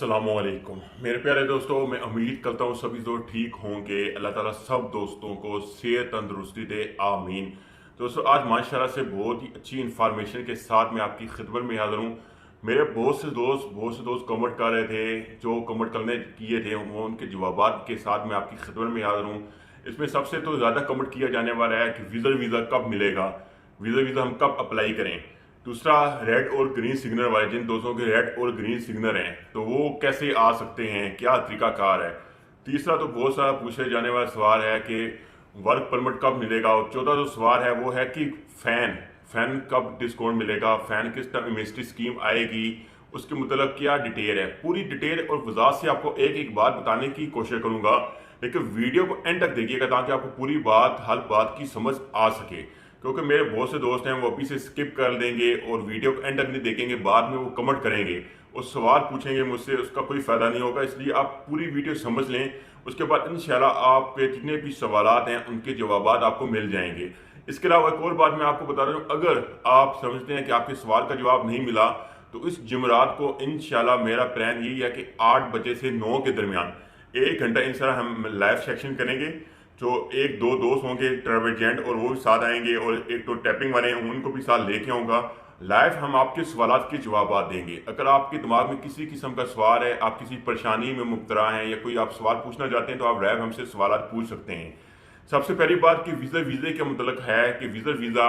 अस्सलामुअलैकुम मेरे प्यारे दोस्तों, मैं उम्मीद करता हूँ सभी दोस्त ठीक होंगे। अल्लाह ताला सब दोस्तों को सेहत तंदुरुस्ती दे, आमीन। दोस्तों, आज माशाल्लाह से बहुत ही अच्छी इन्फॉर्मेशन के साथ मैं आपकी खिदमत में हाजिर हूँ। मेरे बहुत से दोस्त कमेंट कर रहे थे, जो कमेंट करने किए थे वो उनके जवाबात के साथ मैं आपकी खिदमत में हाजिर हूँ। इसमें सबसे तो ज़्यादा कमेंट किया जाने वाला है कि वीज़ा कब मिलेगा, वीज़ा हम कब अप्लाई करें। दूसरा, रेड और ग्रीन सिग्नल वाले, जिन दोस्तों के रेड और ग्रीन सिग्नल हैं तो वो कैसे आ सकते हैं, क्या तरीकाकार है। तीसरा, तो बहुत सारा पूछे जाने वाला सवाल है कि वर्क परमिट कब मिलेगा। और चौथा जो सवाल है वो है कि फैन कब डिस्काउंट मिलेगा, फैन किस टाइम एमएसटी स्कीम आएगी, उसके मतलब क्या डिटेल है। पूरी डिटेल और वजाहत से आपको एक एक बात बताने की कोशिश करूंगा, लेकिन वीडियो को एंड तक देखिएगा ताकि आपको पूरी बात हर बात की समझ आ सके। क्योंकि मेरे बहुत से दोस्त हैं वो अभी से स्किप कर देंगे और वीडियो को एंड तक नहीं देखेंगे, बाद में वो कमेंट करेंगे और सवाल पूछेंगे मुझसे, उसका कोई फायदा नहीं होगा। इसलिए आप पूरी वीडियो समझ लें, उसके बाद इंशाल्लाह आपके जितने भी सवालात हैं उनके जवाब आपको मिल जाएंगे। इसके अलावा एक और बात मैं आपको बता रहा हूँ, अगर आप समझते हैं कि आपके सवाल का जवाब नहीं मिला तो इस जुमेरात को इंशाल्लाह मेरा प्लान यही है कि 8 बजे से 9 के दरमियान 1 घंटा इंशाल्लाह हम लाइव सेक्शन करेंगे। जो एक दो दोस्त होंगे ट्रैवल एजेंट और वो भी साथ आएंगे, और एक तो टैपिंग वाले हैं उनको भी साथ लेके आऊँगा। लाइव हम आपके सवालात के जवाब देंगे। अगर आपके दिमाग में किसी किस्म का सवाल है, आप किसी परेशानी में मुब्तला हैं या कोई आप सवाल पूछना चाहते हैं तो आप लाइव हमसे सवाल पूछ सकते हैं। सबसे पहली बात कि वीज़े का मतलब है कि वीज़ा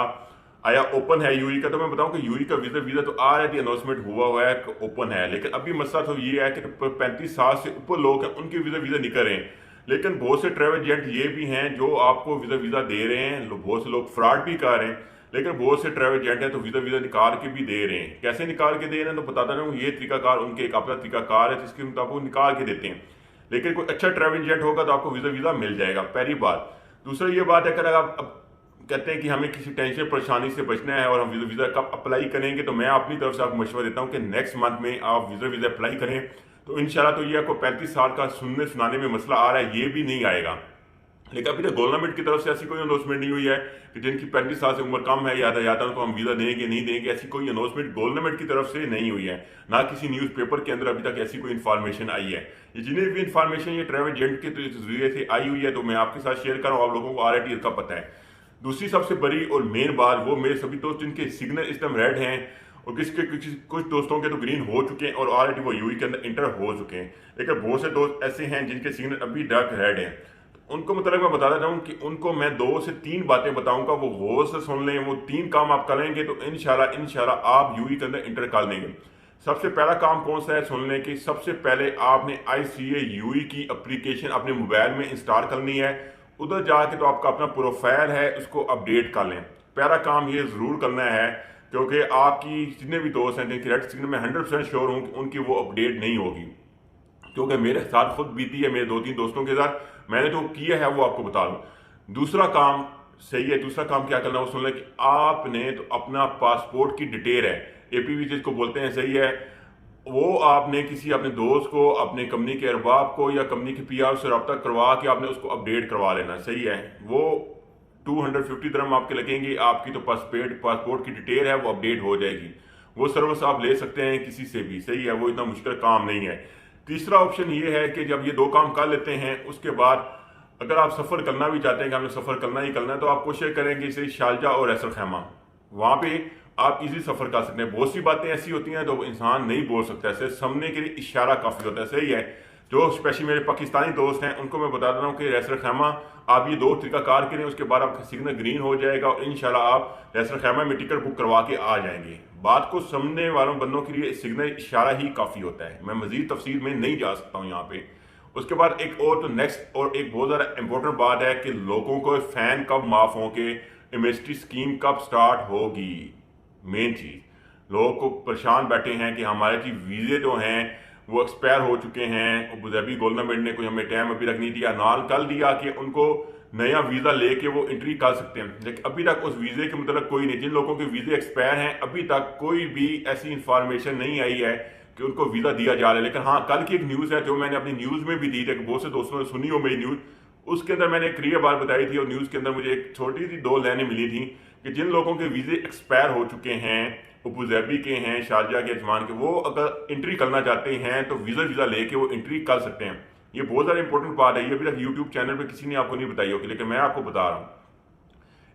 आया ओपन है यूई का। तो मैं बताऊं कि यूई का वीज़ा तो ऑलरेडी अनाउंसमेंट हुआ है कि ओपन है, लेकिन अभी मसला तो ये है कि 35 साल से ऊपर लोग हैं उनके वीज़ा निकल रहे हैं। लेकिन बहुत से ट्रैवल एजेंट ये भी हैं जो आपको वीज़ा दे रहे हैं, बहुत से लोग फ्रॉड भी कर रहे हैं। लेकिन बहुत से ट्रैवल एजेंट हैं तो वीज़ा निकाल के भी दे रहे हैं। कैसे निकाल के दे रहे हैं तो बताता रहूँ, ये तरीकाकार उनके एक अपना तरीकाकार है जिसके मुताबिक वो निकाल के देते हैं। लेकिन कोई अच्छा ट्रैवल एजेंट होगा तो आपको वीज़ा मिल जाएगा, पहली बात। दूसरा ये बात है कि अगर आप कहते हैं कि हमें किसी टेंशन परेशानी से बचना है और हम वीज़ा कब अप्लाई करेंगे, तो मैं अपनी तरफ से आपको मशवरा देता हूँ कि नेक्स्ट मंथ में आप वीज़ा अप्लाई करें। तो इंशाल्लाह तो ये आपको 35 साल का सुनाने में मसला आ रहा है, ये भी नहीं आएगा। लेकिन अभी तक गवर्नमेंट की तरफ से ऐसी कोई अनाउंसमेंट नहीं हुई है कि जिनकी 35 साल से उम्र कम है या उनको हम वीज़ा देंगे नहीं देंगे, ऐसी कोई अनाउंसमेंट गवर्नमेंट की तरफ से नहीं हुई है। ना किसी न्यूज़पेपर के अंदर अभी तक ऐसी कोई इन्फॉर्मेशन आई है। ये जितनी भी इन्फॉर्मेशन ये ट्रैवल एजेंट के जरिए से आई हुई है तो मैं आपके साथ शेयर कर रहा हूँ, आप लोगों को ऑलरेडी इसका पता है। दूसरी सबसे बड़ी और मेन बात, वो मेरे सभी दोस्त जिनके सिग्नल इस टाइम रेड हैं और कुछ दोस्तों के तो ग्रीन हो चुके हैं और ऑलरेडी वो यूई के अंदर इंटर हो चुके हैं, लेकिन बहुत से दोस्त ऐसे हैं जिनके सिग्नल अभी डार्क रेड हैं। तो उनको मतलब मैं बता देता हूँ कि उनको मैं 2 से 3 बातें बताऊंगा, वो गौर से सुन लें। वो 3 काम आप करेंगे तो इंशाल्लाह आप यूई के अंदर इंटर कर लेंगे। सबसे पहला काम कौन सा है सुन लें कि सबसे पहले आपने ICA यूई की एप्लीकेशन अपने मोबाइल में इंस्टॉल करनी है। उधर जाके तो आपका अपना प्रोफाइल है उसको अपडेट कर लें। पहला काम ये जरूर करना है, क्योंकि आपकी जितने भी दोस्त हैं जिनकी रेड सिग्नल में 100% श्योर हूँ कि उनकी वो अपडेट नहीं होगी, क्योंकि मेरे साथ खुद बीती है, मेरे 2-3 दोस्तों के साथ। मैंने जो किया है वो आपको बता दूं। दूसरा काम सही है, दूसरा काम क्या करना है वो सुन लें कि आपने तो अपना पासपोर्ट की डिटेल है, APV जिसको बोलते हैं, सही है, वो आपने किसी अपने दोस्त को, अपने कंपनी के अरबाब को या कंपनी के PR से रब्ता करवा के आपने उसको अपडेट करवा लेना, सही है। वो 250 दिरहम आपके लगेंगे, आपकी तो पासपोर्ट की डिटेल है वो अपडेट हो जाएगी। वो सर्विस आप ले सकते हैं किसी से भी, सही है, वो इतना मुश्किल काम नहीं है। तीसरा ऑप्शन ये है कि जब ये 2 काम कर लेते हैं उसके बाद अगर आप सफ़र करना भी चाहते हैं कि हमें सफ़र करना ही करना है, तो आप कोशिश करेंगे इसे शारजा और रैसल खैमा, वहाँ पे आप इजी सफ़र कर सकते हैं। बहुत सी बातें ऐसी होती हैं तो इंसान नहीं बोल सकता, ऐसे समझने के लिए इशारा काफ़ी होता है, सही है। जो स्पेशली मेरे पाकिस्तानी दोस्त हैं उनको मैं बता रहा हूँ कि रैसल खैमा आप ये 2 तरीकाकार करें, उसके बाद आपका सिग्नल ग्रीन हो जाएगा और इंशाल्लाह आप रैसल खैमा में टिकट बुक करवा के आ जाएंगे। बात को समझने वालों बंदों के लिए सिग्नल इशारा ही काफ़ी होता है, मैं मजीद तफसील में नहीं जा सकता हूँ यहाँ पे। उसके बाद एक और तो नेक्स्ट और एक बहुत ज़्यादा इंपॉर्टेंट बात है कि लोगों को फ़ैन कब माफ़ होंगे, एमएसटी स्कीम कब स्टार्ट होगी। मेन चीज़, लोगों को परेशान बैठे हैं कि हमारे जी वीज़े जो हैं वो एक्सपायर हो चुके हैं। अबूधाबी गवर्नमेंट ने कोई हमें टाइम अभी तक नहीं दिया, नाल कल दिया कि उनको नया वीज़ा लेके वो एंट्री कर सकते हैं, लेकिन अभी तक उस वीज़े के मतलब कोई नहीं। जिन लोगों के वीज़े एक्सपायर हैं अभी तक कोई भी ऐसी इंफॉर्मेशन नहीं आई है कि उनको वीज़ा दिया जा रहा है। लेकिन हाँ, कल की एक न्यूज़ है जो मैंने अपनी न्यूज़ में भी दी थी, बहुत से दोस्तों ने सुनी हो मेरी न्यूज़, उसके अंदर मैंने एक क्लियर बात बताई थी और न्यूज़ के अंदर मुझे एक छोटी सी 2 लाइनें मिली थी कि जिन लोगों के वीज़े एक्सपायर हो चुके हैं अबूधाबी के हैं, शारजा के, अजमान के, वो अगर एंट्री करना चाहते हैं तो वीज़ा लेके वो एंट्री कर सकते हैं। ये बहुत ज़्यादा इंपॉर्टेंट बात है, ये अभी तक यूट्यूब चैनल पे किसी ने आपको नहीं बताई होगी, लेकिन मैं आपको बता रहा हूँ।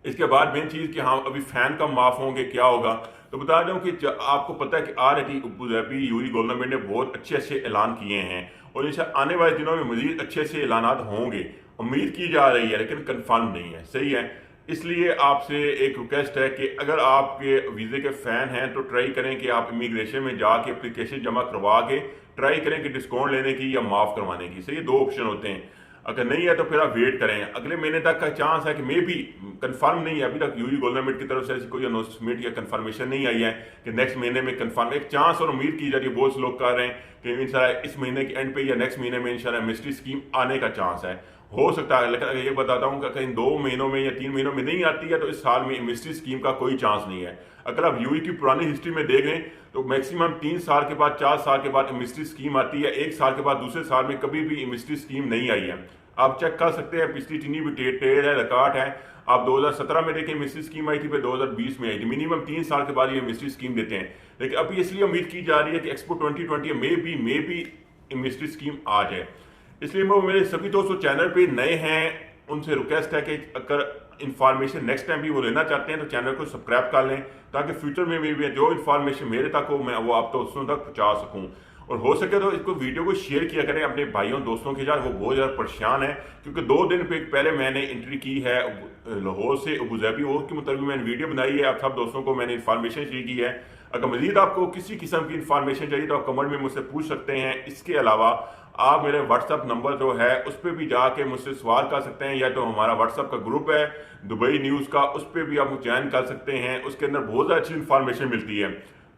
इसके बाद मेन चीज़ कि हाँ अभी फैन कम माफ होंगे, क्या होगा, तो बता दूं कि आपको पता है कि ऑलरेडी अबूधाबी यूएई गवर्नमेंट ने बहुत अच्छे अच्छे ऐलान किए हैं और इंशाअल्लाह आने वाले दिनों में मजीद अच्छे अच्छे ऐलान होंगे, उम्मीद की जा रही है, लेकिन कन्फर्म नहीं है। सही है, इसलिए आपसे एक रिक्वेस्ट है कि अगर आपके वीज़े के फ़ैन हैं तो ट्राई करें कि आप इमिग्रेशन में जाके एप्लीकेशन जमा करवा के ट्राई करें कि डिस्काउंट लेने की या माफ़ करवाने की। सही, दो ऑप्शन होते हैं। अगर नहीं है तो फिर आप वेट करें, अगले महीने तक का चांस है कि मे भी, कंफर्म नहीं है अभी तक, यूएई गवर्नमेंट की तरफ से ऐसी कोई अनाउंसमेंट या कंफर्मेशन नहीं आई है कि नेक्स्ट महीने में कंफर्म, एक चांस और उम्मीद की जा रही है, बहुत से लोग कह रहे हैं कि इंशाल्लाह इस महीने के एंड पे या नेक्स्ट महीने में इंशाल्लाह एमनेस्टी स्कीम आने का चांस है, हो सकता है। लेकिन अगर ये बताता हूँ कि कहीं 2 महीनों में या 3 महीनों में नहीं आती है तो इस साल में एमनेस्टी स्कीम का कोई चांस नहीं है। अगर आप यूएई की पुरानी हिस्ट्री में देखें तो मैक्सिमम 3 साल के बाद, 4 साल के बाद एमनेस्टी स्कीम आती है, 1 साल के बाद दूसरे साल में कभी भी एमनेस्टी स्कीम नहीं आई है। आप चेक कर सकते हैं, पिछली जितनी भी डेट है, रिकॉर्ड है, आप 2017 में देखें एमनेस्टी स्कीम आई थी, फिर 2020 में आई थी। मिनिमम 3 साल के बाद ये एमनेस्टी स्कीम देते हैं, लेकिन अभी इसलिए उम्मीद की जा रही है कि एक्सपो 2020 में भी एमनेस्टी स्कीम आ जाए। इसलिए मैं मेरे सभी दोस्तों चैनल पे नए हैं, उनसे रिक्वेस्ट है कि अगर इन्फॉर्मेशन नेक्स्ट टाइम भी वो लेना चाहते हैं तो चैनल को सब्सक्राइब कर लें, ताकि फ्यूचर में भी जो इन्फॉर्मेशन मेरे तक हो मैं वो आप दोस्तों तक पहुँचा सकूँ। और हो सके तो इसको वीडियो को शेयर किया करें अपने भाइयों दोस्तों के साथ, वो बहुत ज़्यादा परेशान है, क्योंकि 2 दिन पहले मैंने एंट्री की है लाहौर से अबूधाबी, और के मुताबिक मैंने वीडियो बनाई है, आप सब दोस्तों को मैंने इन्फॉर्मेशन शेयर की है। अगर मजीद आपको किसी किस्म की इन्फॉर्मेशन चाहिए तो आप कमेंट में मुझसे पूछ सकते हैं। इसके अलावा आप मेरे व्हाट्सअप नंबर जो है उस पर भी जाके मुझसे सवाल कर सकते हैं, या तो हमारा व्हाट्सअप का ग्रुप है दुबई न्यूज़ का, उस पर भी आप ज्वाइन कर सकते हैं। उसके अंदर बहुत ज़्यादा अच्छी इन्फॉर्मेशन मिलती है,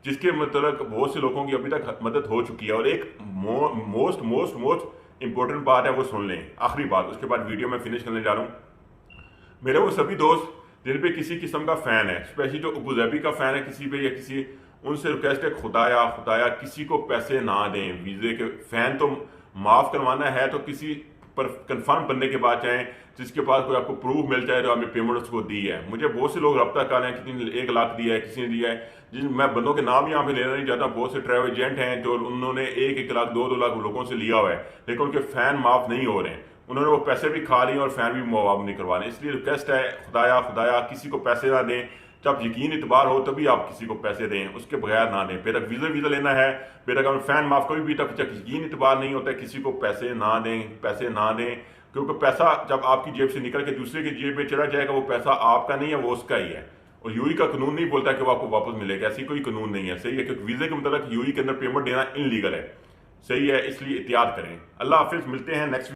जिसके मतलब बहुत से लोगों की अभी तक मदद हो चुकी है। और एक मोस्ट इंपॉर्टेंट बात है, वो सुन लें, आखिरी बात, उसके बाद वीडियो में फिनिश करने जा रहा हूँ। मेरे वो सभी दोस्त जिन पे किसी किस्म का फ़ैन है, स्पेशली जो अबूधाबी का फ़ैन है किसी पे या किसी, उनसे रिक्वेस्ट है खुदाया किसी को पैसे ना दें। वीज़े के फ़ैन तो माफ़ करवाना है तो किसी पर कंफर्म करने के बाद चाहें, जिसके पास कोई आपको प्रूफ मिल जाए तो आपने पेमेंट उसको दी है। मुझे बहुत से लोग रब्ता कर रहे हैं, किसी ने 1 लाख दिया है, किसी ने दिया है, जिन मैं बंदों के नाम यहाँ पे लेना नहीं चाहता। बहुत से ट्रैवल एजेंट हैं जो उन्होंने 1 लाख 2 लाख लोगों से लिया हुआ है, लेकिन उनके फ़ैन माफ़ नहीं हो रहे हैं, उन्होंने वो पैसे भी खा लिए और फ़ैन भी मुआवजा नहीं करवा रहे। इसलिए रिक्वेस्ट है, खुदाया किसी को पैसे ना दें, जब यकीन इतबार हो तभी आप किसी को पैसे दें, उसके बगैर ना दें। फिर वीज़ा लेना है, फिर अगर फ़ैन माफ़ कभी भी तक यकीन इतबार नहीं होता है, किसी को पैसे ना दें, क्योंकि पैसा जब आपकी जेब से निकल के दूसरे की जेब में चला जाएगा, वो पैसा आपका नहीं है, वो उसका ही है। और यूएई का कानून नहीं बोलता कि वो आपको वापस मिलेगा, ऐसी कोई कानून नहीं है। सही है, क्योंकि वीज़े के मतलब यूएई के अंदर पेमेंट देना इनलीगल है। सही है, इसलिए एहतियात करें। अल्लाह हाफिज़, मिलते हैं नेक्स्ट